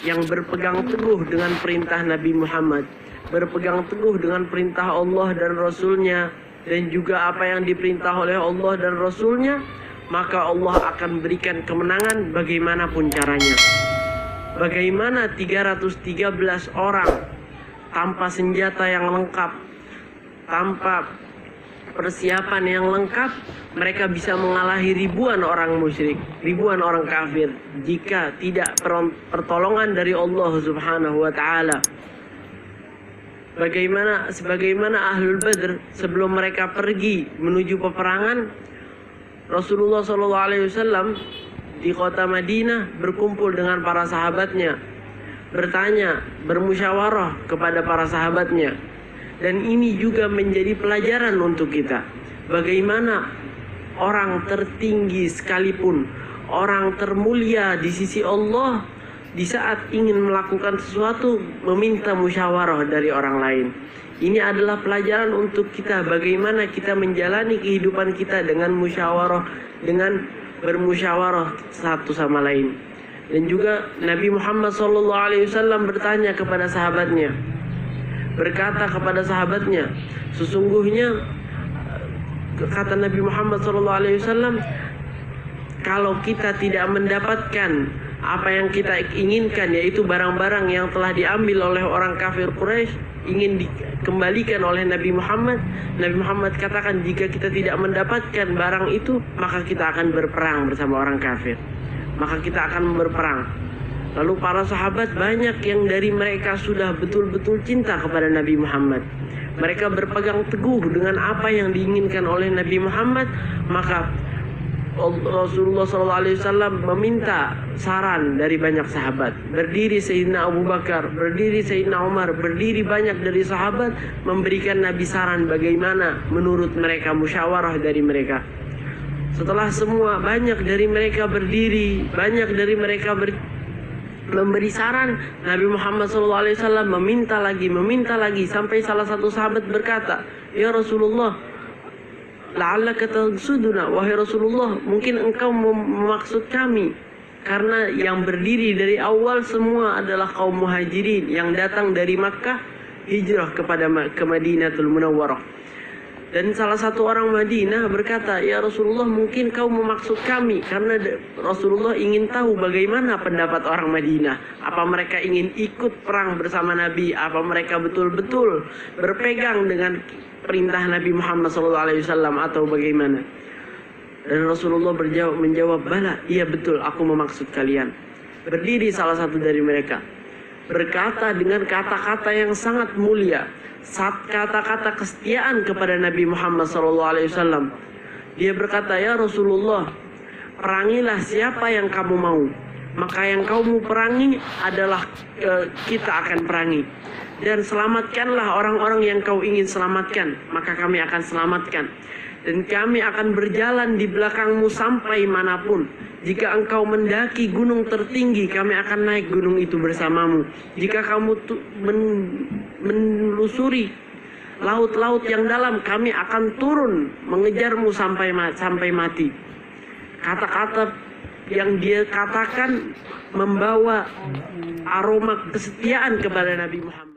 yang berpegang teguh dengan perintah Nabi Muhammad, berpegang teguh dengan perintah Allah dan Rasulnya, dan juga apa yang diperintah oleh Allah dan Rasulnya, maka Allah akan berikan kemenangan bagaimanapun caranya. Bagaimana 313 orang tanpa senjata yang lengkap, tanpa persiapan yang lengkap, mereka bisa mengalahi ribuan orang musyrik, ribuan orang kafir, jika tidak pertolongan dari Allah Subhanahu wa Ta'ala. Sebagaimana Ahlul Badr, sebelum mereka pergi menuju peperangan, Rasulullah SAW di kota Madinah berkumpul dengan para sahabatnya, bertanya, bermusyawarah kepada para sahabatnya. Dan ini juga menjadi pelajaran untuk kita. Bagaimana orang tertinggi sekalipun, orang termulia di sisi Allah, di saat ingin melakukan sesuatu meminta musyawarah dari orang lain. Ini adalah pelajaran untuk kita, bagaimana kita menjalani kehidupan kita dengan musyawarah, dengan bermusyawarah satu sama lain. Dan juga Nabi Muhammad SAW bertanya kepada sahabatnya, berkata kepada sahabatnya, sesungguhnya kata Nabi Muhammad SAW, kalau kita tidak mendapatkan apa yang kita inginkan, yaitu barang-barang yang telah diambil oleh orang kafir Quraisy, ingin dikembalikan oleh Nabi Muhammad, Nabi Muhammad katakan, jika kita tidak mendapatkan barang itu, maka kita akan berperang bersama orang kafir, maka kita akan berperang. Lalu para sahabat banyak yang dari mereka sudah betul-betul cinta kepada Nabi Muhammad. Mereka berpegang teguh dengan apa yang diinginkan oleh Nabi Muhammad. Maka Rasulullah SAW meminta saran dari banyak sahabat. Berdiri Sayyidina Abu Bakar, berdiri Sayyidina Umar, berdiri banyak dari sahabat memberikan Nabi saran bagaimana menurut mereka, musyawarah dari mereka. Setelah semua, banyak dari mereka berdiri, banyak dari mereka memberi saran, Nabi Muhammad SAW meminta lagi, sampai salah satu sahabat berkata, ya Rasulullah, la'allaka tagsuduna, wahai Rasulullah, mungkin engkau memaksud kami, karena yang berdiri dari awal semua adalah kaum muhajirin yang datang dari Makkah hijrah ke Madinatul Munawwarah. Dan salah satu orang Madinah berkata, ya Rasulullah, mungkin kau memaksud kami, karena Rasulullah ingin tahu bagaimana pendapat orang Madinah. Apa mereka ingin ikut perang bersama Nabi? Apa mereka betul-betul berpegang dengan perintah Nabi Muhammad SAW atau bagaimana? Dan Rasulullah menjawab, bala, iya betul, aku memaksud kalian. Berdiri salah satu dari mereka, berkata dengan kata-kata yang sangat mulia, kata-kata kesetiaan kepada Nabi Muhammad SAW. Dia berkata, ya Rasulullah, perangilah siapa yang kamu mau, maka yang kamu perangi adalah kita akan perangi. Dan selamatkanlah orang-orang yang kau ingin selamatkan, maka kami akan selamatkan. Dan kami akan berjalan di belakangmu sampai manapun. Jika engkau mendaki gunung tertinggi, kami akan naik gunung itu bersamamu. Jika kamu menelusuri laut-laut yang dalam, kami akan turun mengejarmu sampai mati. Kata-kata yang dia katakan membawa aroma kesetiaan kepada Nabi Muhammad.